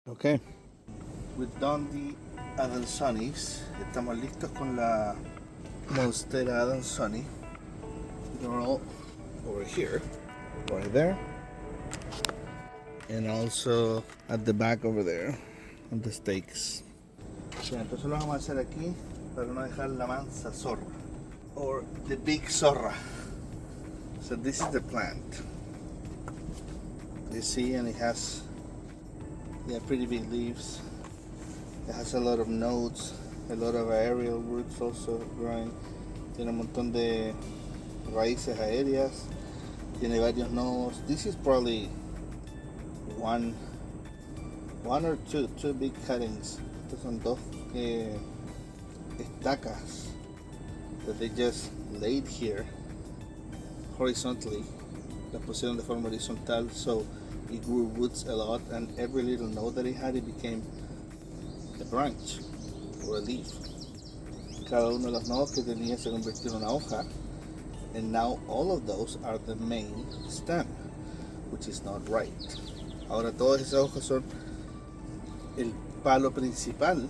Okay, we've done the Adansonis. Estamos listos con la Monstera Adansoni. They're all over here, right there, and also at the back over there, on the stakes. Okay, entonces lo vamos a hacer aquí para no dejar la mansa zorra, or the big zorra. So this is the plant. You see, and it has pretty big leaves. It has a lot of nodes, a lot of aerial roots also growing. Tiene un montón de raíces aéreas. Tiene varios nodos. This is probably one or two big cuttings. Estos son dos estacas that they just laid here horizontally. Las pusieron de forma horizontal, so it grew roots a lot, and every little node that it had, it became a branch or a leaf. Cada uno de los nodos que tenía se convirtió en una hoja, and now all of those are the main stem, which is not right. Ahora todas esas hojas son el palo principal,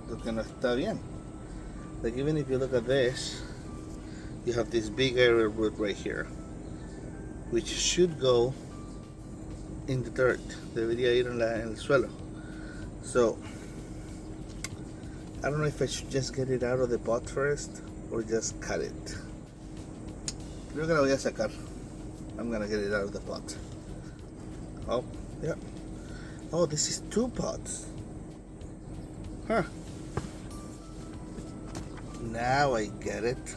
lo que no está bien. Like even if you look at this, you have this big aerial root right here, which should go in the dirt. Debería ir en el suelo. So I don't know if I should just get it out of the pot first or just cut it. Creo que la voy a sacar. I'm gonna get it out of the pot. Oh, yeah. Oh, this is two pots. Huh. Now I get it.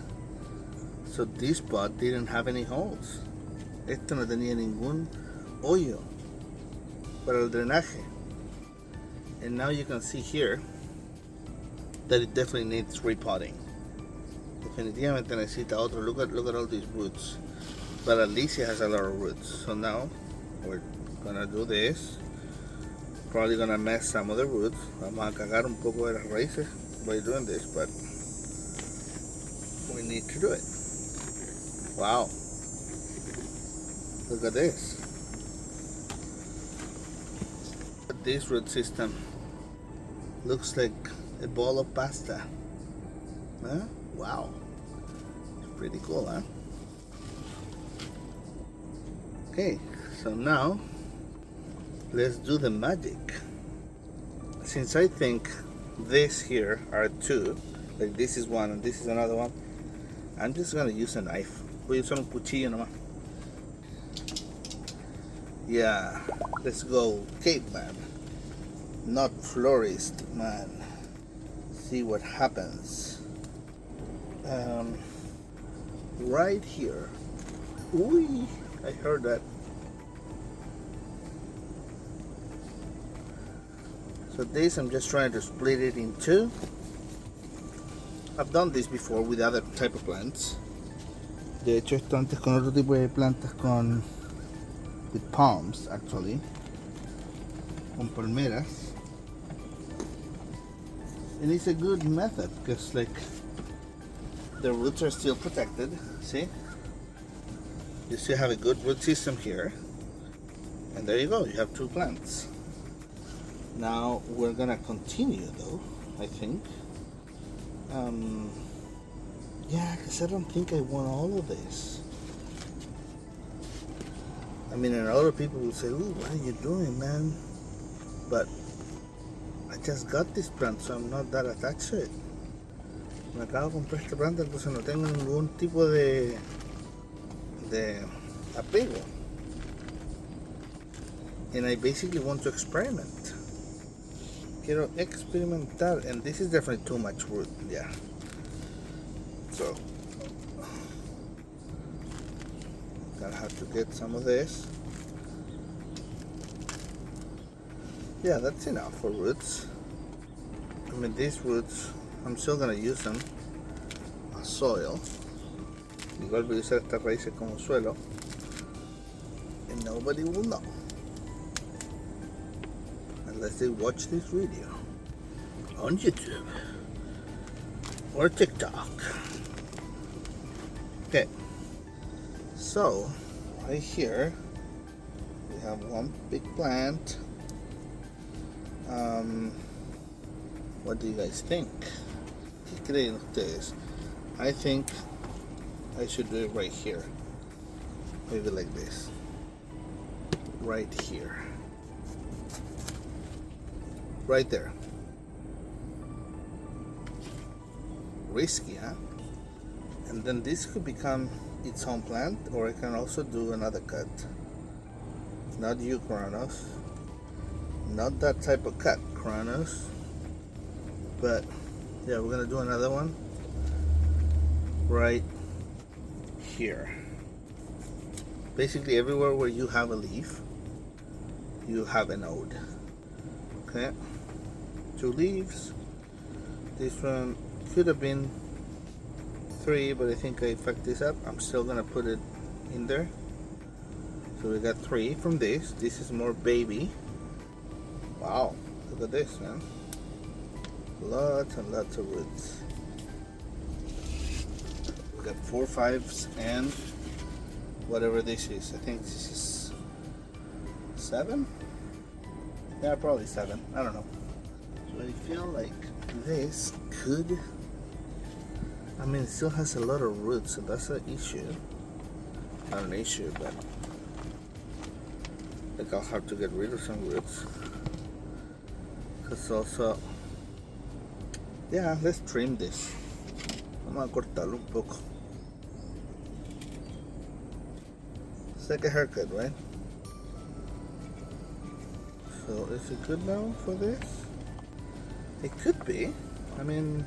So this pot didn't have any holes. Esto no tenía ningún hoyo para el drenaje. And now you can see here that it definitely needs repotting. Definitivamente necesita otro. Look at all these roots. But at least it has a lot of roots. So now we're gonna do this. Probably gonna mess some of the roots. Vamos a cagar un poco de las raíces by doing this, but we need to do it. Wow. Look at this. This root system looks like a bowl of pasta. Huh? Wow. It's pretty cool, huh? Okay, so now let's do the magic. Since I think this here are two, like this is one and this is another one, I'm just gonna use a knife. Voy a usar un cuchillo nomás. Yeah, let's go caveman, not florist man. See what happens. Right here. Ooh, I heard that. So this, I'm just trying to split it in two. I've done this before with other type of plants. De hecho, esto antes con otro tipo de plantas, with palms actually, con palmeras. And it's a good method because like the roots are still protected. See, you still have a good root system here, and there you go, you have two plants. Now we're gonna continue though, I think. Yeah, because I don't think I want all of this. I mean, and a lot of people will say, "Ooh, what are you doing, man?" But I just got this plant, so I'm not that attached to it. Me acabo de comprar esta planta, entonces no tengo ningún tipo de apego. And I basically want to experiment. Quiero experimentar, and this is definitely too much root, yeah. So, gonna have to get some of this. Yeah, that's enough for roots. I mean, these roots, I'm still gonna use them as soil. Igual voy a usar estas raíces como suelo, and nobody will know unless they watch this video on YouTube or TikTok. Okay, so right here we have one big plant, What do you guys think? ¿Qué creen ustedes? I think I should do it right here. Maybe like this. Right here. Right there. Risky, huh? And then this could become its own plant, or I can also do another cut. Not you, Kronos. Not that type of cut, Kronos. But yeah, we're gonna do another one right here. Basically everywhere where you have a leaf, you have a node. Okay, 2 leaves. This one could have been 3, but I think I fucked this up. I'm still gonna put it in there. So we got 3 from this. This is more baby. Wow, look at this, man. Lots and lots of roots. We got 4 5s and whatever this is. I think this is 7? Yeah, probably 7. I don't know. So I feel like this could, I mean, it still has a lot of roots, so that's an issue. Not an issue, but like I'll have to get rid of some roots. Because also, yeah, let's trim this. Vamos a cortarlo un poco. It's like a haircut, right? So is it good now for this? It could be. I mean,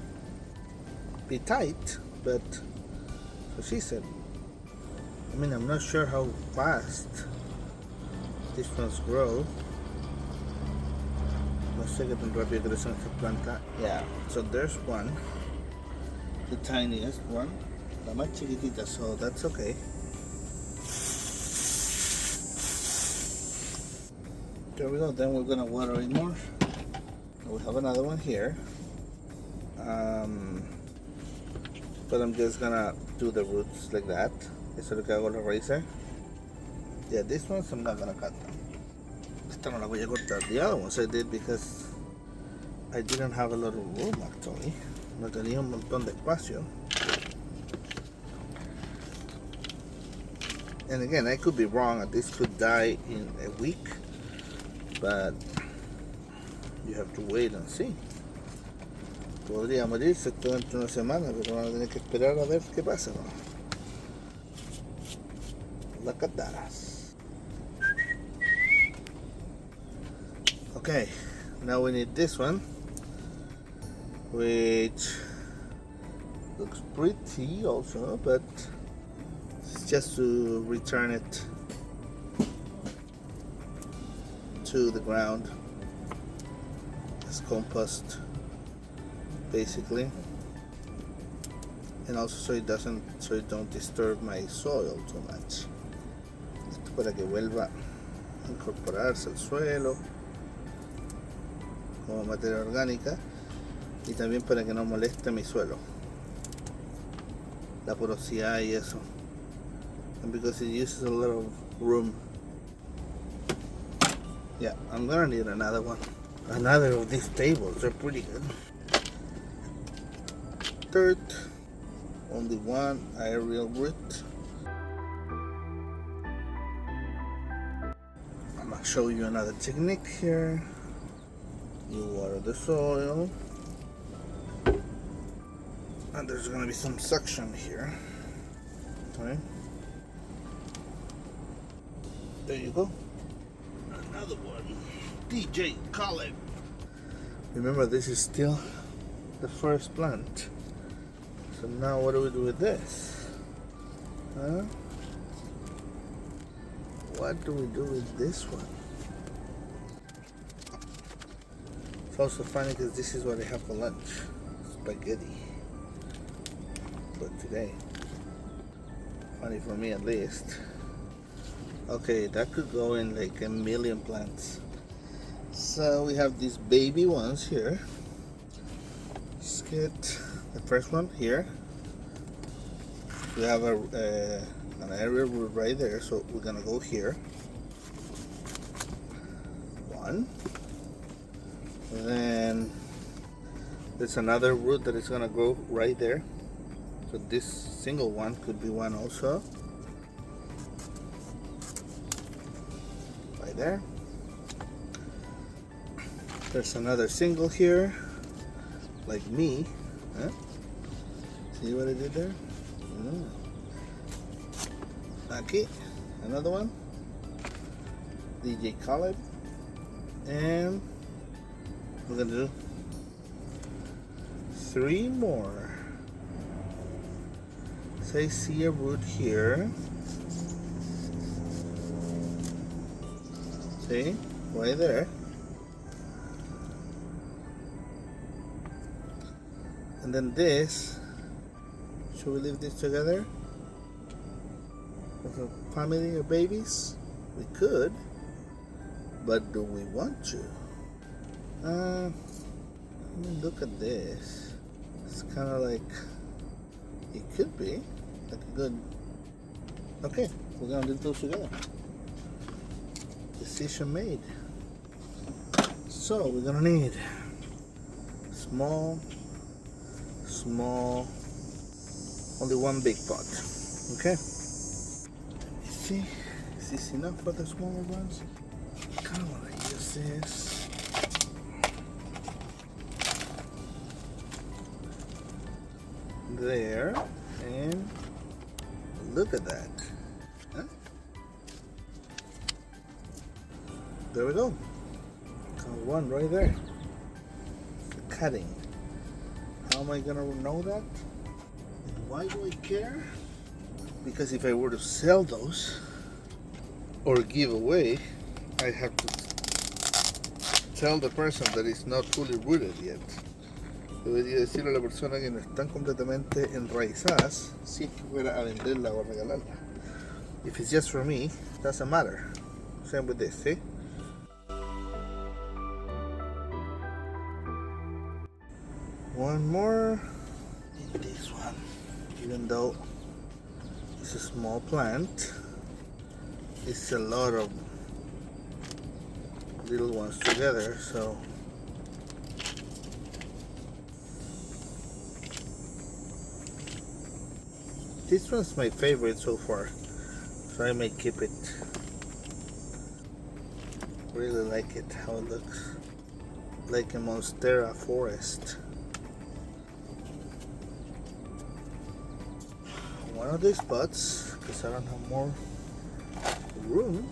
be tight, but so she said. I mean, I'm not sure how fast these ones grow. No sé qué tan rápido crecen esta planta. Yeah, so there's one, the tiniest one, la más chiquitita, so that's okay. There we go. Then we're gonna water it more. We have another one here, but I'm just gonna do the roots like that. Eso es lo que hago la raíces. Yeah, this ones I'm not gonna cut them. Esta no la voy a cortar. The other ones I did because I didn't have a lot of room actually. No tenía un montón de espacio. And again, I could be wrong, and this could die in a week, but you have to wait and see. Podría morirse todo entre una semana, pero van a tener que esperar a ver qué pasa, ¿no? Las cataras. Okay, now we need this one, which looks pretty also, but it's just to return it to the ground as compost, basically, and also so it don't disturb my soil too much. Esto para que vuelva a incorporarse al suelo como materia orgánica, y también para que no moleste mi suelo, la porosidad y eso, and because it uses a lot of room. Yeah, I'm gonna need another one. Another of these tables, they're pretty good. Third, only one aerial root. I'm gonna show you another technique here. You water the soil, and there's gonna be some suction here. Okay. There you go. Another one. DJ Khaled. Remember, this is still the first plant. So now what do we do with this? Huh? What do we do with this one? It's also funny because this is what I have for lunch. Spaghetti. But today. Funny for me at least. Okay, that could go in like a million plants. So we have these baby ones here. Let's get the first one here. We have an area root right there, so we're gonna go here. 1, Then there's another root that is gonna grow right there. So this single one could be one also. Right there. There's another single here, like me. Huh? See what I did there? Okay, another one. DJ Khaled. And we're gonna do 3 more. So I see a root here. See? Right there. And then this, should we leave this together? With a family of babies? We could. But do we want to? I mean, look at this. It's kind of like, it could be like a good. Okay, we're gonna do those together. Decision made. So we're gonna need small, only one big pot. Okay. See, is this enough for the smaller ones? I kind of want to use this. There, and look at that. Huh? There we go. Got one right there. The cutting. How am I gonna know that? And why do I care? Because if I were to sell those or give away, I have to tell the person that it's not fully rooted yet. Debería decirle a la persona que no están completamente enraizadas si es que fuera a venderla o a regalarla. If it's just for me, doesn't matter. Same with this, see? One more. This one. Even though it's a small plant, it's a lot of little ones together, so this one's my favorite so far, so I may keep it. Really like it, how it looks like a monstera forest. One of these pots, because I don't have more room.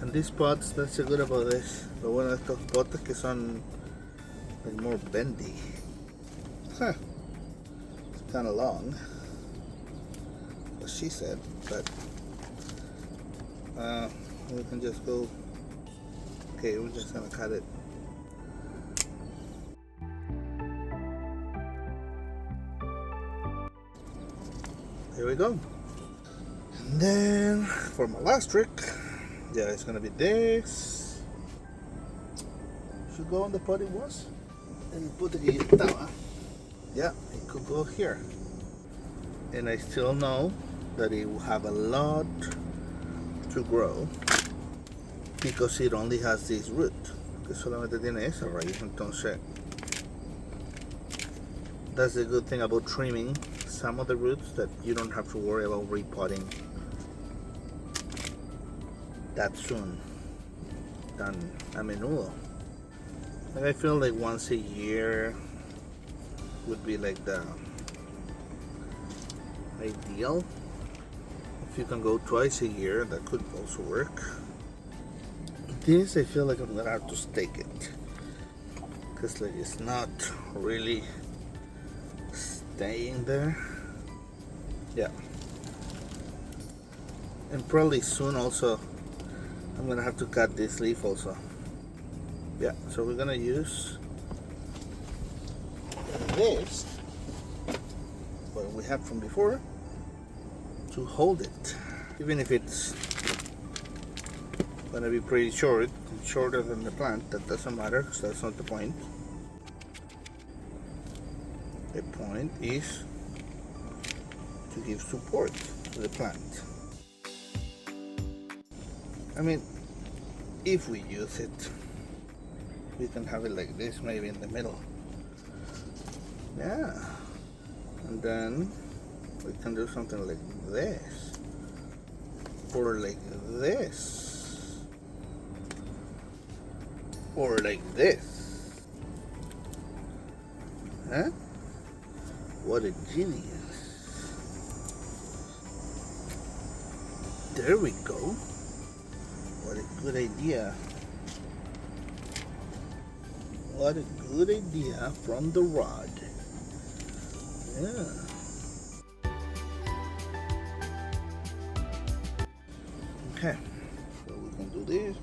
And these pots, that's so good about this. Lo bueno de estos potes que son like more bendy. Huh. It's kind of long, what she said, but we can just go. Okay, we're just gonna cut it. Here we go. And then for my last trick, yeah, it's gonna be this. Should go on the pot it was. And put it here. Yeah, it could go here. And I still know that it will have a lot to grow because it only has this root. Que solamente tiene esa raíz. Entonces, that's the good thing about trimming some of the roots, that you don't have to worry about repotting that soon, tan a menudo. Like I feel like once a year would be like the ideal. If you can go twice a year, that could also work. This, I feel like I'm gonna have to stake it, because like it's not really staying there. Yeah, and probably soon also I'm gonna have to cut this leaf also. Yeah, so we're gonna use this, what we had from before, to hold it, even if it's gonna be pretty short, shorter than the plant. That doesn't matter, because that's not the point. The point is to give support to the plant. I mean, if we use it, we can have it like this, maybe in the middle. Yeah. And then we can do something like this. Or like this. Or like this. Huh? What a genius. There we go. What a good idea. What a good idea from the rod. Yeah. Okay, so we can do this.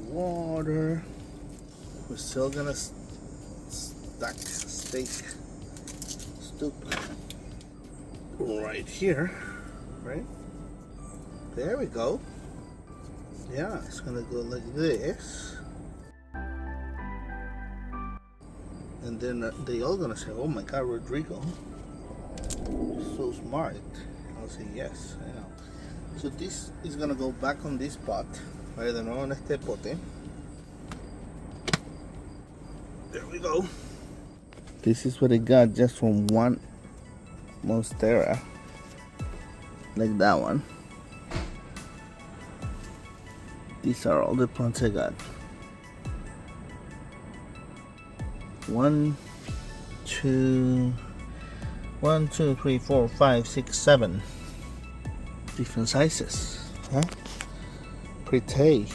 Water. We're still gonna stake right here, right? There we go. Yeah, it's gonna go like this. And then they all gonna say, "Oh my God, Rodrigo, you're so smart." I'll say, "Yes, I know." So this is gonna go back on this pot. Vaya de nuevo en este pote. There we go. This is what I got just from one monstera, like that one. These are all the plants I got. 1, 2, 3, 4, 5, 6, 7 different sizes. Huh? Pretty.